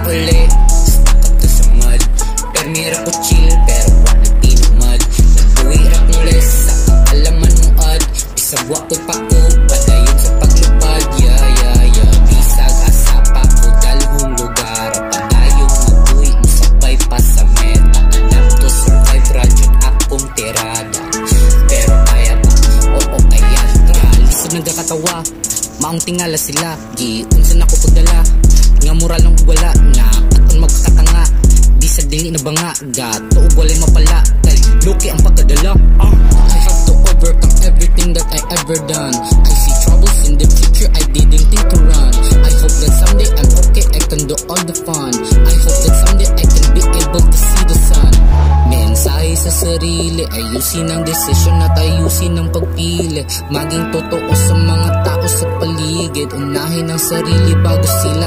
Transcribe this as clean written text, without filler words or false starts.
uli, stuck up to sa mud. Permira ko chill, pero wala tinumad. Nagbuhirap muli sa alaman mo ad. Isabwa ko'y pako, padayon sa paglupad. Bisag asapa ko dalhong lugar. Padayong magbuhi mo sabay pa sa meta. Adapt to survive, radyod akong tirada. Pero kaya to, oo kaya to. Lisod nagkakatawa, maong tingala sila. Giunsan ako pagdala, nga moral lang wala. Na aton magkakatanga, di sa dili na banga. Gato o walay mapala, kay loki ang pagkadala. I have to overcome everything that I ever done. I see troubles in the future, I didn't think to run. I hope that someday I'm okay, I can do all the fun. I hope that someday I can be able to see the sun. Mensahe sa sarili, ayusin ang desisyon at ayusin ang pagpili. Maging totoo sa mga tao sa paligid, unahin ang sarili bago sila